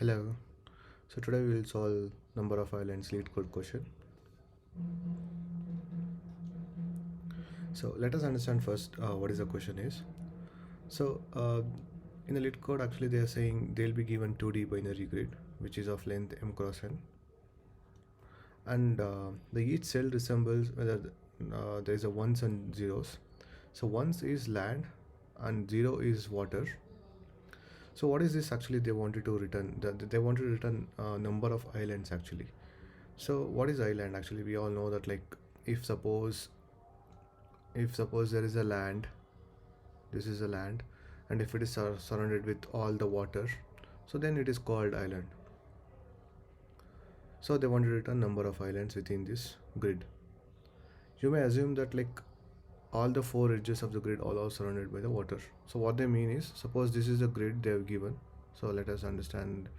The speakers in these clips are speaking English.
Hello. So today we will solve number of islands LeetCode question. So let us understand first what is the question is. So in the LeetCode actually they are saying they'll be given 2D binary grid which is of length m cross n, and the each cell resembles whether there is a ones and zeros. So ones is land and zero is water. So what is this actually they wanted to return? They wanted to return number of islands actually. So what is island actually? We all know that, like, if suppose there is a land, this is a land, and if it is surrounded with all the water, so then it is called island. So they want to return number of islands within this grid. You may assume that, like, all the four edges of the grid all are surrounded by the water. So what they mean is, suppose this is the grid they have given. So let us understand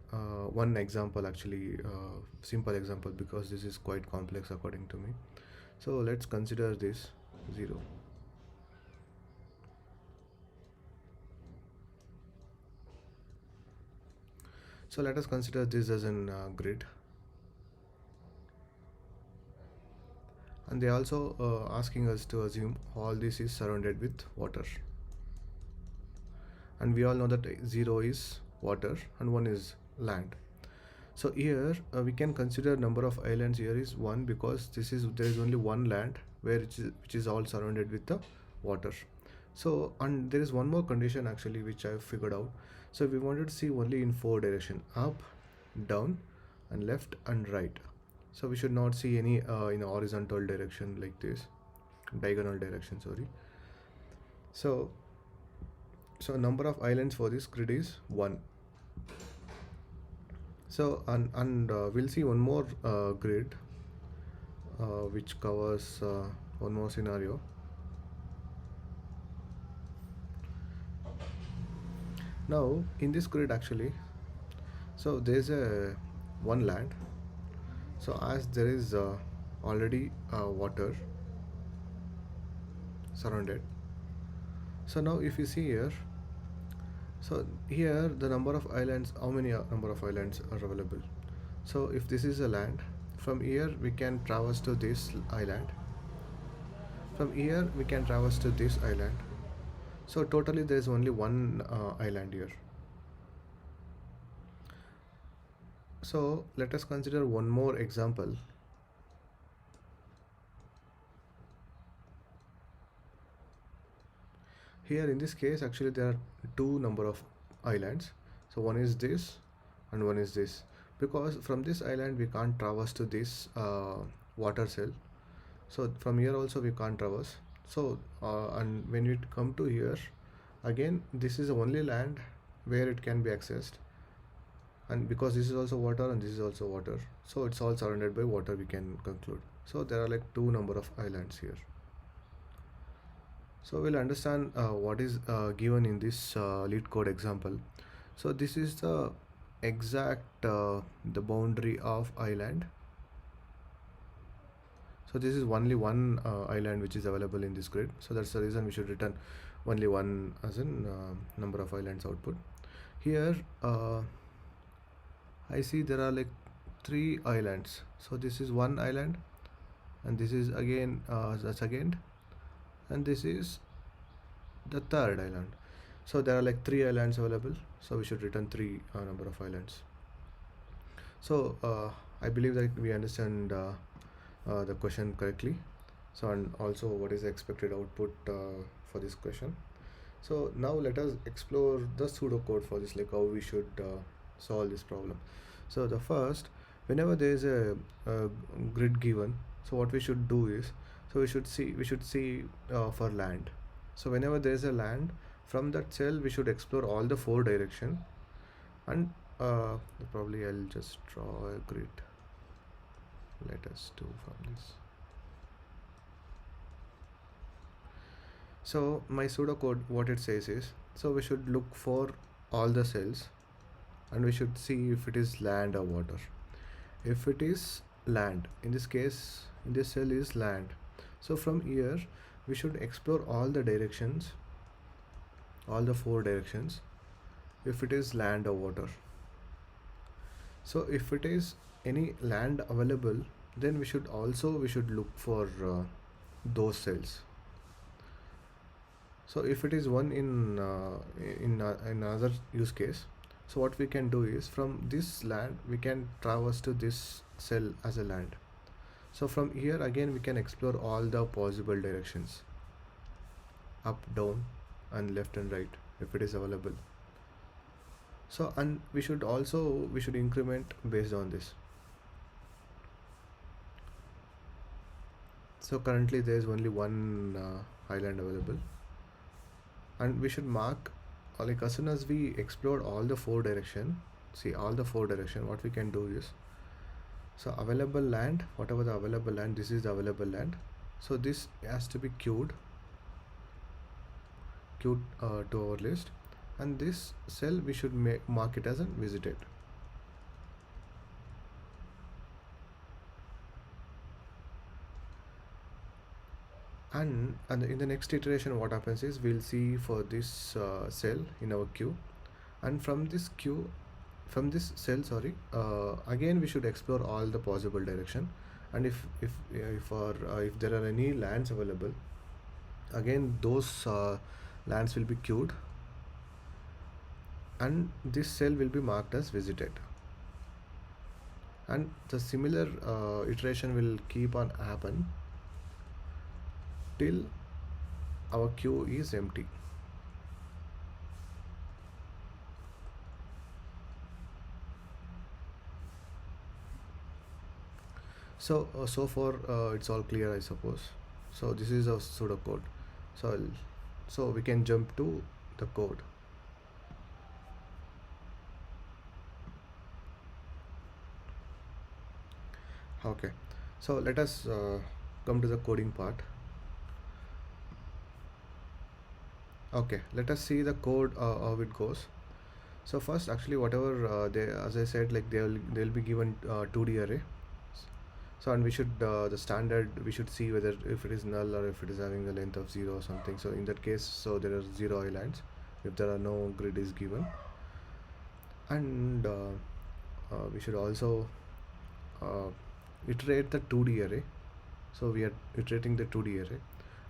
one example actually, simple example, because this is quite complex according to me. So let's consider this 0. So let us consider this as an grid, and they also asking us to assume all this is surrounded with water, and we all know that 0 is water and 1 is land. So here we can consider number of islands here is 1, because there is only one land which is all surrounded with the water. So, and there is one more condition actually which I have figured out. So we wanted to see only in 4 direction: up, down, and left and right. So we should not see any in a horizontal direction like this, diagonal direction, sorry. So number of islands for this grid is 1. So and we'll see one more grid which covers one more scenario. Now in this grid actually, so there's a one land. So as there is already water surrounded. So now if you see here, so here the number of islands, how many number of islands are available? So if this is a land, from here we can traverse to this island. From here we can traverse to this island. So totally there is only one island here. So let us consider one more example. Here in this case actually there are two number of islands. So one is this and one is this, because from this island we can't traverse to this water cell. So from here also we can't traverse. So and when we come to here, again this is the only land where it can be accessed, and because this is also water and this is also water, so it's all surrounded by water, we can conclude. So there are like two number of islands here. So we'll understand what is given in this LeetCode example. So this is the exact the boundary of island. So this is only one island which is available in this grid. So that's the reason we should return only one as in number of islands output. Here I see there are like 3 islands. So this is one island, and this is again the second, and this is the third island. So there are like 3 islands available, so we should return 3 number of islands. So I believe that we understand the question correctly. So, and also what is the expected output for this question. So now let us explore the pseudocode for this, like how we should solve this problem. So the first, whenever there is a grid given, so what we should do is, so we should see for land. So whenever there is a land, from that cell we should explore all the 4 direction, and probably I'll just draw a grid. Let us do from this. So my pseudocode, what it says is, so we should look for all the cells and we should see if it is land or water. If it is land, in this case in this cell is land, so from here we should explore all the directions, all the 4 directions, if it is land or water. So if it is any land available, then we should look for those cells. So if it is one in another use case, so what we can do is from this land we can traverse to this cell as a land. So from here again we can explore all the possible directions, up, down, and left and right if it is available. So and we should increment based on this. So currently there is only one island available, and we should mark like as soon as we explore all the four direction. See all the four direction. What we can do is, so available land, whatever the available land, this is the available land. So this has to be queued to our list, and this cell we should mark it as a visited. And in the next iteration what happens is we'll see for this cell in our queue, and from this cell, sorry, again we should explore all the possible direction. And if there are any lands available, again those lands will be queued, and this cell will be marked as visited, and the similar iteration will keep on happen till our queue is empty. So far it's all clear, I suppose. So this is a pseudocode. So we can jump to the code. Okay, so let us come to the coding part. Okay, let us see the code how it goes. So first, actually, whatever as I said, like they'll be given 2D array. So and we should the standard we should see whether if it is null or if it is having the length of 0 or something. So in that case, so there are 0 islands if there are no grid is given, and we should also iterate the 2D array. So we are iterating the 2D array,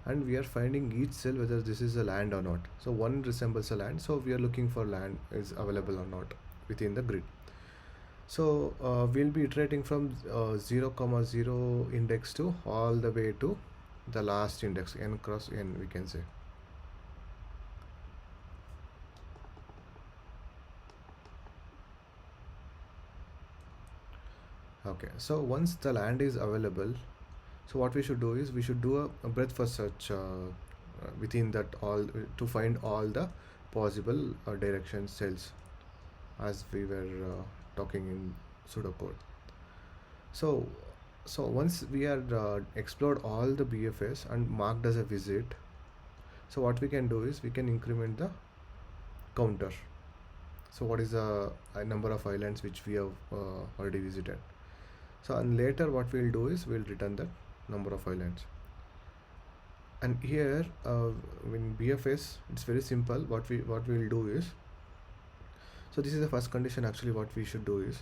and we are finding each cell whether this is a land or not. So one resembles a land, so we are looking for land is available or not within the grid. So we'll be iterating from 0 comma 0 index to all the way to the last index, n cross n, we can say. Okay, so once the land is available, so what we should do is we should do a breadth first search within that all to find all the possible direction cells as we were talking in pseudocode. So so once we are explored all the BFS and marked as a visit, so what we can do is we can increment the counter. So what is the number of islands which we have already visited. So and later what we'll do is we'll return the number of islands. And here in BFS it's very simple. What we'll do is, so this is the first condition. Actually what we should do is,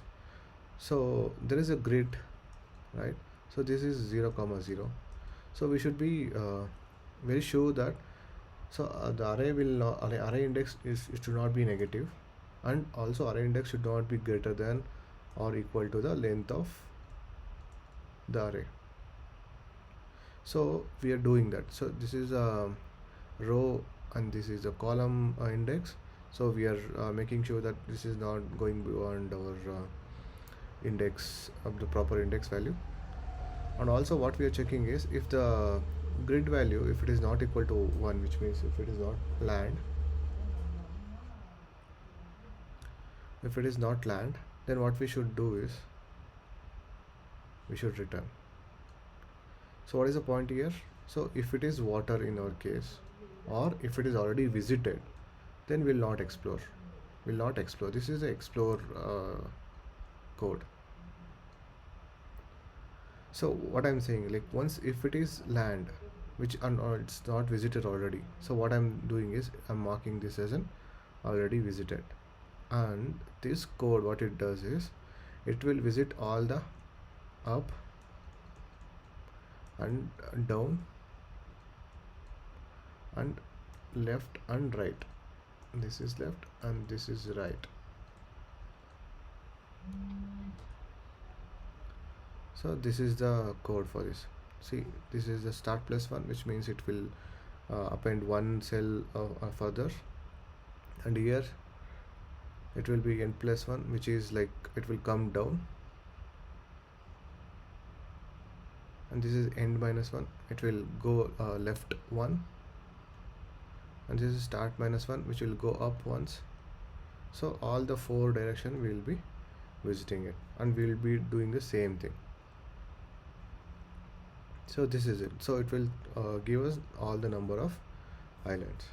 so there is a grid, right? So this is 0 comma 0. So we should be very sure that the array will not, array index is it should not be negative, and also array index should not be greater than or equal to the length of the array. So we are doing that. So this is a row and this is a column index. So we are making sure that this is not going beyond our index of the proper index value. And also what we are checking is if the grid value, if it is not equal to 1, which means if it is not land, then what we should do is we should return. So what is the point here? So if it is water in our case, or if it is already visited, then we'll not explore. This is the explore code. So what I'm saying, like once if it is land which it's not visited already, so what I'm doing is I'm marking this as an already visited. And this code what it does is it will visit all the up and down and left and right. This is left and this is right. So this is the code for this. See, this is the start plus one, which means it will append one cell further, and here it will be n plus one, which is like it will come down, and this is end minus one, it will go left one, and this is start minus one, which will go up once. So all the four direction we will be visiting it, and we will be doing the same thing. So this is it. So it will give us all the number of islands.